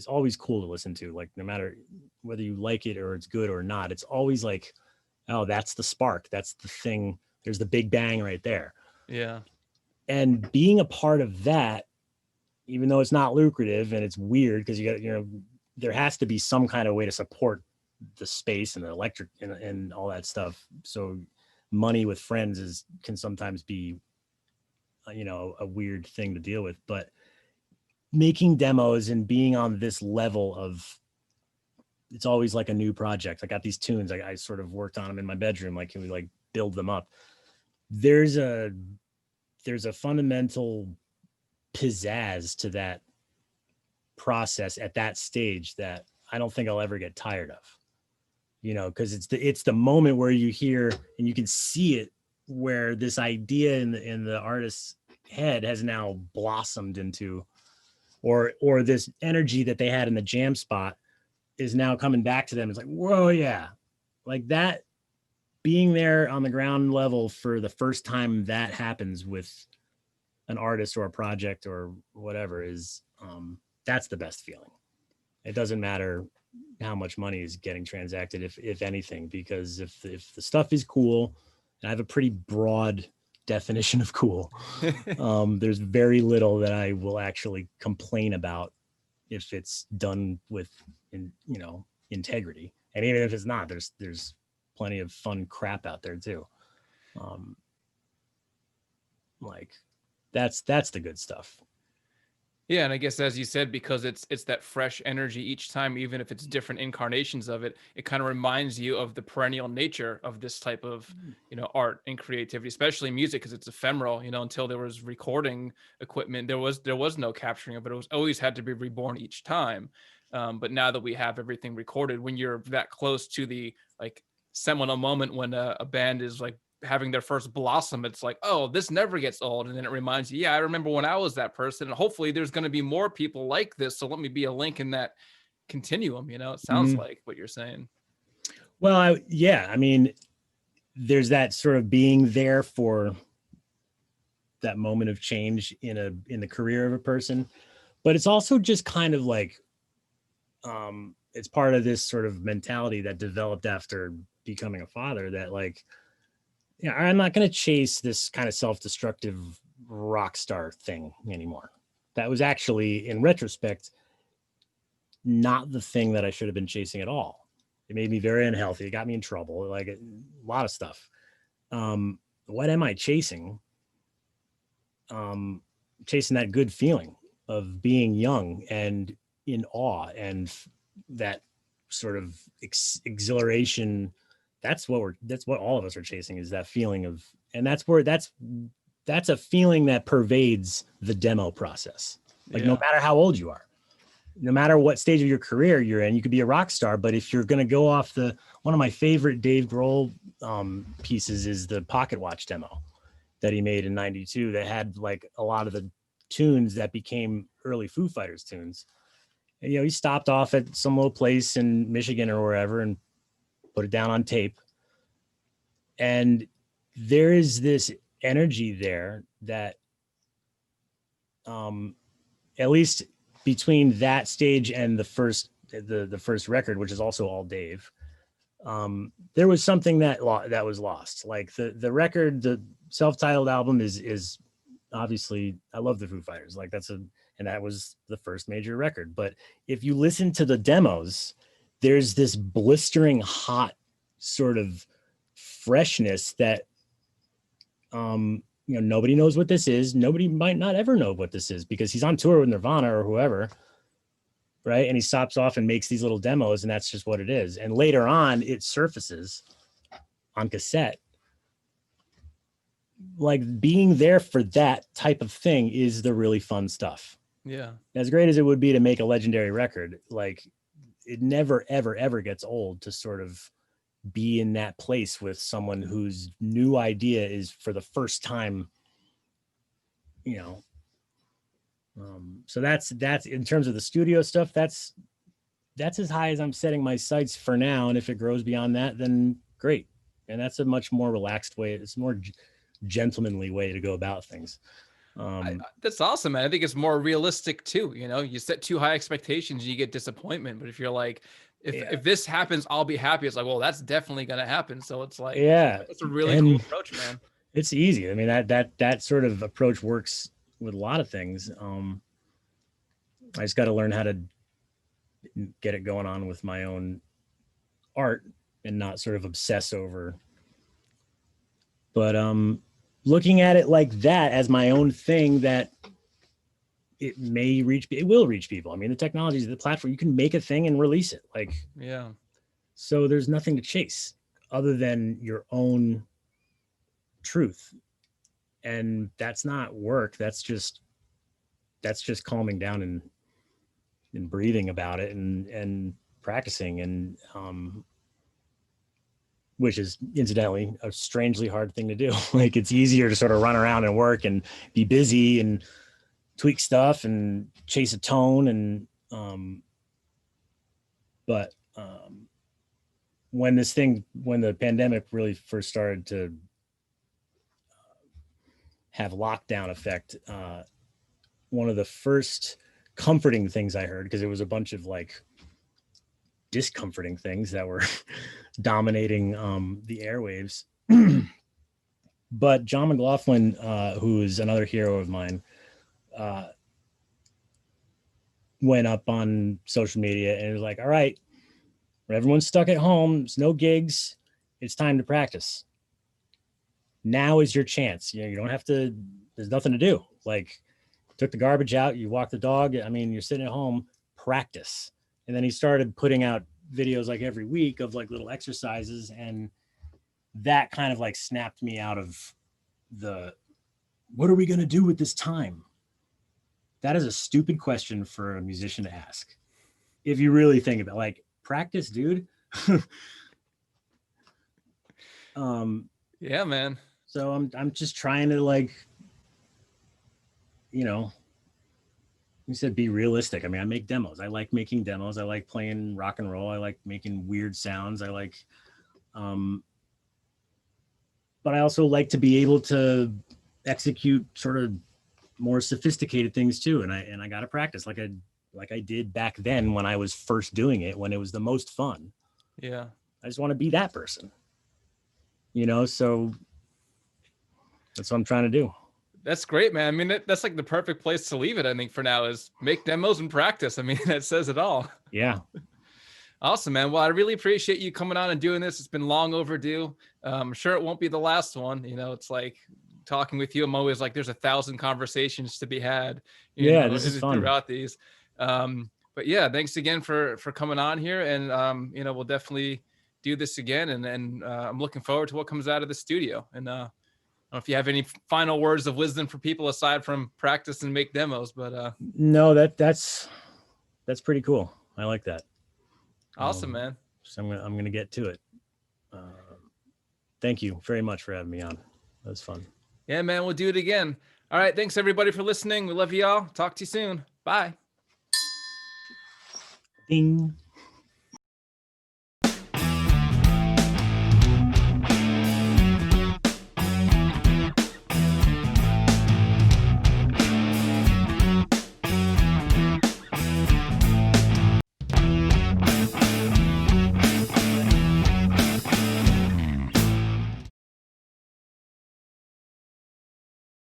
always cool to listen to. Like no matter whether you like it or it's good or not, it's always like, oh, that's the spark. That's the thing. There's the big bang right there. Yeah. And being a part of that, even though it's not lucrative and it's weird because there has to be some kind of way to support the space and the electric and all that stuff. So money with friends can sometimes be, a weird thing to deal with, but making demos and being on this level of, it's always like a new project. I got these tunes. I sort of worked on them in my bedroom. Like, can we like build them up? There's a fundamental pizzazz to that process at that stage that I don't think I'll ever get tired of, because it's the moment where you hear and you can see it, where this idea in the artist's head has now blossomed into, or this energy that they had in the jam spot is now coming back to them. It's like, whoa, yeah. Like that, being there on the ground level for the first time that happens with an artist or a project or whatever is, that's the best feeling. It doesn't matter how much money is getting transacted, if anything, because if the stuff is cool, and I have a pretty broad definition of cool, there's very little that I will actually complain about if it's done with, integrity. And even if it's not, there's plenty of fun crap out there too. Like that's the good stuff. Yeah, and I guess as you said, because it's that fresh energy each time, even if it's different incarnations of it, it kind of reminds you of the perennial nature of this type of, art and creativity, especially music, because it's ephemeral. Until there was recording equipment, there was no capturing of it. It was always had to be reborn each time. But now that we have everything recorded, when you're that close to the like seminal moment when a band is like having their first blossom, it's like, oh, this never gets old. And then it reminds you, yeah, I remember when I was that person, and hopefully there's going to be more people like this, so let me be a link in that continuum. It sounds like what you're saying. Well, I mean, there's that sort of being there for that moment of change in the career of a person, but it's also just kind of like, it's part of this sort of mentality that developed after becoming a father, that like, yeah, I'm not going to chase this kind of self-destructive rock star thing anymore. That was actually, in retrospect, not the thing that I should have been chasing at all. It made me very unhealthy. It got me in trouble, like a lot of stuff. What am I chasing? Chasing that good feeling of being young and in awe, and that sort of exhilaration. That's what all of us are chasing, is that feeling of, and that's a feeling that pervades the demo process. Like, no matter how old you are, no matter what stage of your career you're in, you could be a rock star, but if you're going to go off one of my favorite Dave Grohl pieces is the Pocket Watch demo that he made in '92 that had like a lot of the tunes that became early Foo Fighters tunes. And, he stopped off at some little place in Michigan or wherever and put it down on tape. And there is this energy there that, at least between that stage and the first record, which is also all Dave, there was something that was lost. Like the record, the self-titled album is obviously, I love the Foo Fighters. Like and that was the first major record. But if you listen to the demos, there's this blistering hot sort of freshness that, nobody knows what this is. Nobody might not ever know what this is because he's on tour with Nirvana or whoever. Right. And he stops off and makes these little demos, and that's just what it is. And later on it surfaces on cassette. Like, being there for that type of thing is the really fun stuff. Yeah. As great as it would be to make a legendary record, like, it never, ever, ever gets old to sort of be in that place with someone whose new idea is for the first time you know, so that's in terms of the studio stuff, that's as high as I'm setting my sights for now. And if it grows beyond that, then great. And that's a much more relaxed way. It's a more gentlemanly way to go about things. That's awesome, man. I think it's more realistic too. You know, you set too high expectations, you get disappointment. But if you're like, if this happens, I'll be happy. It's like, well, that's definitely gonna happen. So it's like, yeah, it's a really cool approach, man. It's easy. I mean, that sort of approach works with a lot of things. I just got to learn how to get it going on with my own art and not sort of obsess over. But looking at it like that as my own thing, that it will reach people. I mean, the technology is the platform. You can make a thing and release it. Like, yeah. So there's nothing to chase other than your own truth. And that's not work. That's just calming down and breathing about it and practicing, and which is incidentally a strangely hard thing to do. Like, it's easier to sort of run around and work and be busy and tweak stuff and chase a tone. And but when the pandemic really first started to have lockdown effect, one of the first comforting things I heard, because it was a bunch of like discomforting things that were dominating the airwaves. But John McLaughlin, who is another hero of mine, went up on social media and was like, all right, everyone's stuck at home, there's no gigs, it's time to practice. Now is your chance. You know, you don't have to, there's nothing to do. Like, took the garbage out, you walk the dog, I mean, you're sitting at home, practice. And then he started putting out videos like every week of like little exercises, and that kind of like snapped me out of the, what are we going to do with this time? That is a stupid question for a musician to ask. If you really think about it, like, practice, dude. Yeah, man. So I'm just trying to, like, you know, you said be realistic. I mean, I make demos. I like making demos. I like playing rock and roll. I like making weird sounds. I like, but I also like to be able to execute sort of more sophisticated things too. And I got to practice like I did back then when I was first doing it, when it was the most fun. Yeah. I just want to be that person, you know? So that's what I'm trying to do. That's great, man. I mean, that's like the perfect place to leave it, I think, for now, is make demos and practice. I mean, that says it all. Yeah. Awesome, man. Well, I really appreciate you coming on and doing this. It's been long overdue. I'm sure it won't be the last one. You know, it's like talking with you, I'm always like, there's 1,000 conversations to be had. This is fun throughout these. But yeah, thanks again for coming on here. And, you know, we'll definitely do this again. And I'm looking forward to what comes out of the studio. And, I don't know if you have any final words of wisdom for people aside from practice and make demos, but no, that's pretty cool. I like that. Awesome, man. So I'm gonna get to it. Thank you very much for having me on. That was fun. Yeah, man. We'll do it again. All right. Thanks everybody for listening. We love you all. Talk to you soon. Bye. Ding.